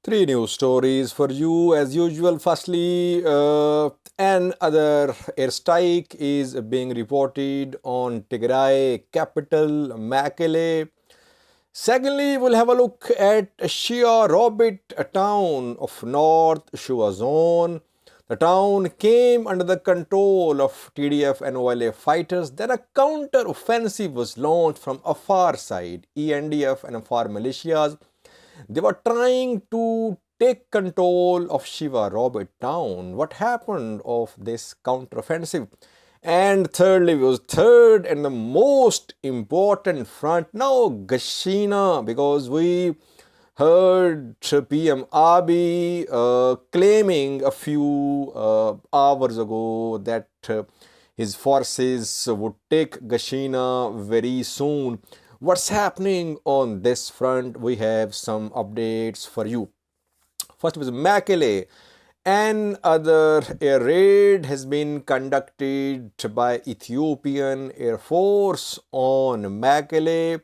Three news stories for you as usual. Firstly, another airstrike is being reported on Tigray capital Mekelle. Secondly, we'll have a look at Shewa Robit, a town of North Shewa zone. The town came under the control of TDF and OLA fighters. Then a counter-offensive was launched from Afar side, ENDF and Afar militias. They were trying to take control of Shewa Robit town. What happened of this counteroffensive? And thirdly was third and the most important front now, Gashena, because we heard PM Abiy claiming a few hours ago that his forces would take Gashena very soon. What's happening on this front? We have some updates for you. First was Mekelle. Another air raid has been conducted by Ethiopian Air Force on Mekelle.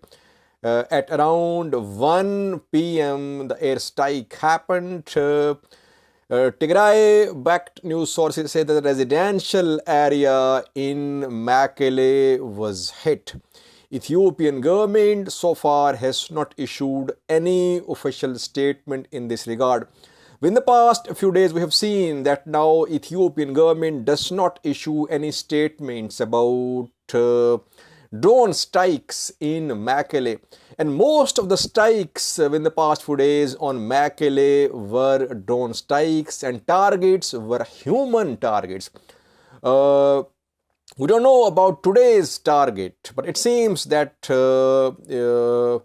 At around 1 p.m. the airstrike happened. Tigray-backed news sources say that the residential area in Mekelle was hit. Ethiopian government so far has not issued any official statement in this regard. In the past few days, we have seen that now Ethiopian government does not issue any statements about drone strikes in Mekelle. And most of the strikes in the past few days on Mekelle were drone strikes and targets were human targets. We don't know about today's target, but it seems that drone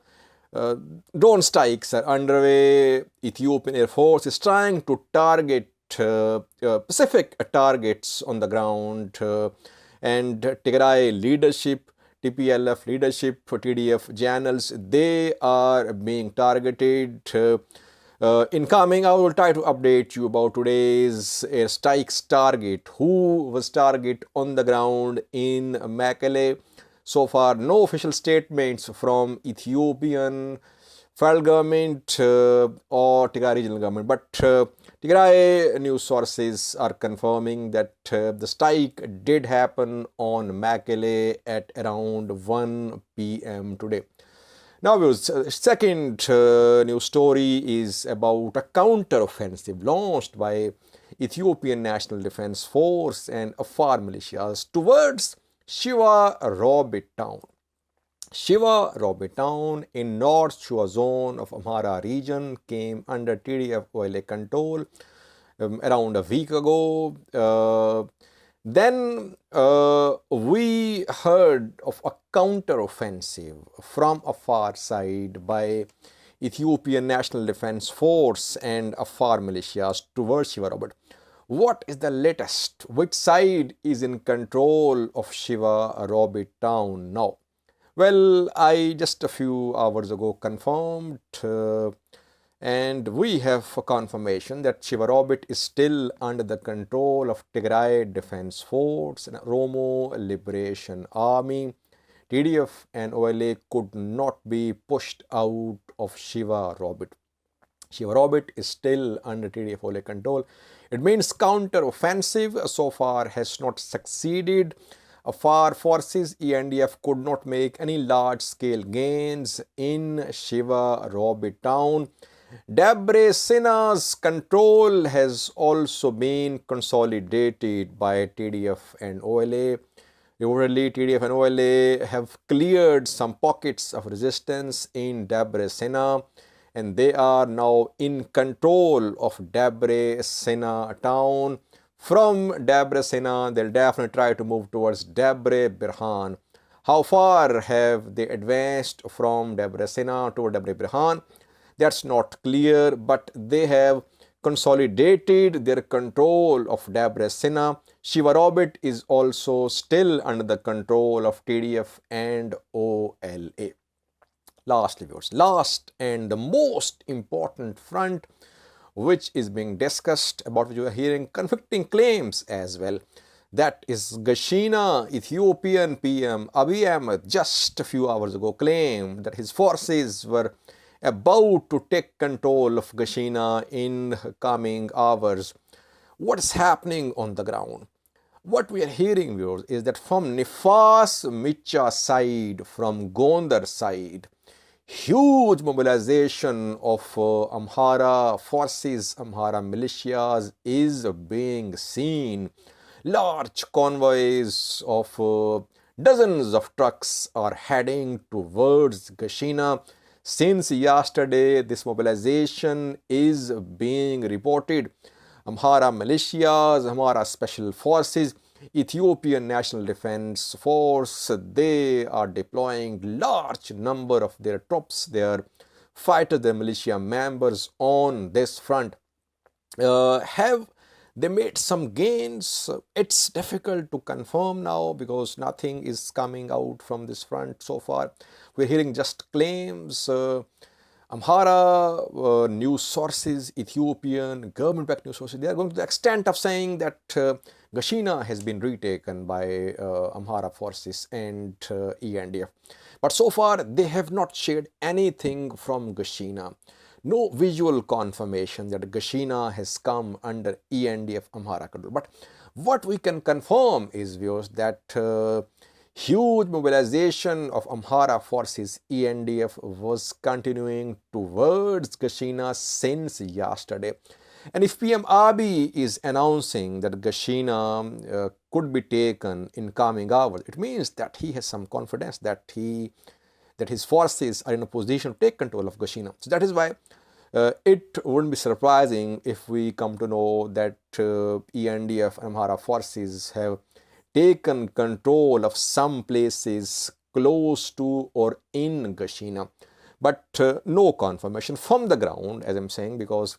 strikes are underway. Ethiopian Air Force is trying to target specific targets on the ground, and Tigray leadership, TPLF leadership, TDF channels, they are being targeted. Incoming, I will try to update you about today's airstrikes target. Who was target on the ground in Mekelle? So far, no official statements from Ethiopian federal government or Tigray regional government. But Tigray news sources are confirming that the strike did happen on Mekelle at around 1 p.m. today. Now, second news story is about a counter-offensive launched by Ethiopian National Defense Force and Afar militias towards Shewa Robit town. Shewa Robit town in North Shewa zone of Amhara region came under TDF OLA control around a week ago. Then we heard of a counter-offensive from Afar side by Ethiopian National Defense Force and Afar militias towards Shewa Robit. What is the latest? Which side is in control of Shewa Robit town now? Well, I just a few hours ago confirmed and we have a confirmation that Shewa Robit is still under the control of Tigray Defense Force and Oromo Liberation Army. TDF and OLA could not be pushed out of Shewa Robit. Shewa Robit is still under TDF OLA control. It means counter-offensive so far has not succeeded. Afar forces, ENDF, could not make any large-scale gains in Shewa Robit town. Debrecena's control has also been consolidated by TDF and OLA. Reportedly, TDF and OLA have cleared some pockets of resistance in Debrecena, and they are now in control of Debrecena town. From Debrecena, they'll definitely try to move towards Debre Birhan. How far have they advanced from Debrecena to Debre Birhan? That's not clear, but they have consolidated their control of Debrecena. Shewa Robit is also still under the control of TDF and OLA. Lastly, viewers, last and the most important front which is being discussed, about which you are hearing conflicting claims as well. That is Gashena. Ethiopian PM Abiy Ahmed just a few hours ago claimed that his forces were about to take control of Gashena in coming hours. What's happening on the ground? What we are hearing, viewers, is that from Nifas Micha side, from Gondar side, huge mobilization of Amhara forces, Amhara militias is being seen. Large convoys of dozens of trucks are heading towards Gashena. Since yesterday, this mobilization is being reported. Amhara militias, Amhara special forces, Ethiopian National Defense Force, they are deploying large number of their troops, their fighters, their militia members on this front. Have they made some gains? It's difficult to confirm now because nothing is coming out from this front so far. We're hearing just claims. Amhara news sources, Ethiopian government-backed news sources, they are going to the extent of saying that Gashena has been retaken by Amhara forces and ENDF. But so far, they have not shared anything from Gashena. No visual confirmation that Gashena has come under ENDF Amhara control. But what we can confirm is, viewers, that huge mobilization of Amhara forces, ENDF, was continuing towards Gashena since yesterday. And if PM Abiy is announcing that Gashena could be taken in coming hours, it means that he has some confidence that his forces are in a position to take control of Gashena. So that is why it wouldn't be surprising if we come to know that ENDF and Amhara forces have taken control of some places close to or in Gashena. But no confirmation from the ground, as I'm saying, because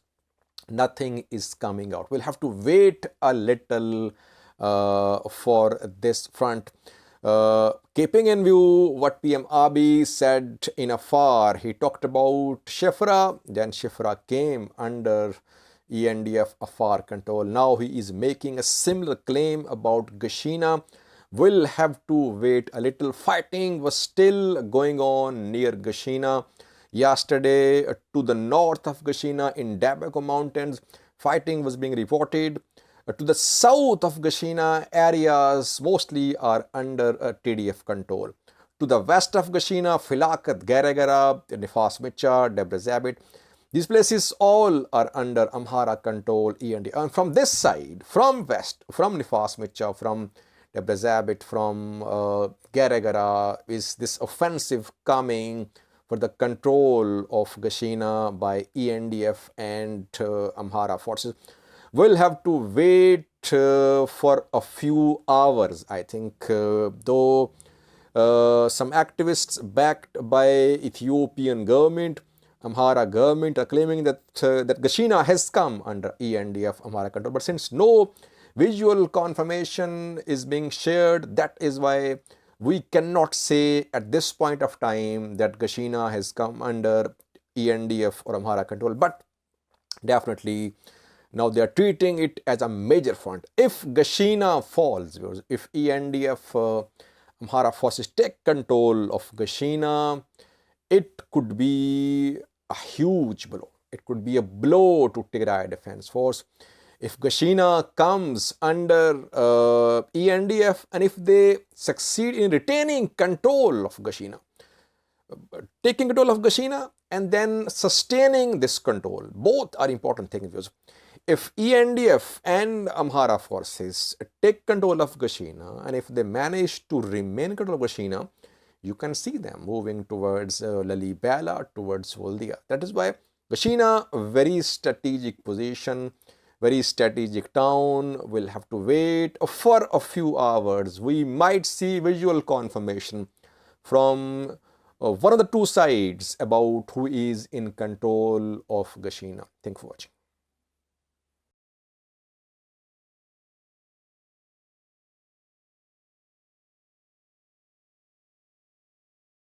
nothing is coming out. We'll have to wait a little for this front. Keeping in view what PM Abiy said in Afar, he talked about Shifra, then Shifra came under ENDF Afar control. Now he is making a similar claim about Gashena. We'll have to wait a little. Fighting was still going on near Gashena. Yesterday, to the north of Gashena in Dabaco Mountains, fighting was being reported. To the south of Gashena, areas mostly are under TDF control. To the west of Gashena, Filakat, Geregara, Nifas Micha, Debre Zabit, these places all are under Amhara control, END. And from this side, from west, from Nifas Micha, from Debre Zabit, from Geregara, is this offensive coming for the control of Gashena by ENDF and Amhara forces. We'll have to wait for a few hours, I think, though some activists backed by Ethiopian government, Amhara government are claiming that that Gashena has come under ENDF Amhara control. But since no visual confirmation is being shared, that is why we cannot say at this point of time that Gashena has come under ENDF or Amhara control. But definitely now they are treating it as a major front. If Gashena falls, if ENDF Amhara forces take control of Gashena, it could be a huge blow. It could be a blow to Tigray Defense Force. If Gashena comes under ENDF and if they succeed in retaining control of Gashena, taking control of Gashena and then sustaining this control, both are important things. If ENDF and Amhara forces take control of Gashena and if they manage to remain in control of Gashena, you can see them moving towards Lalibela, towards Voldia. That is why Gashena, very strategic position, very strategic town. We'll have to wait for a few hours. We might see visual confirmation from one of the two sides about who is in control of Gashena. Thank you for watching.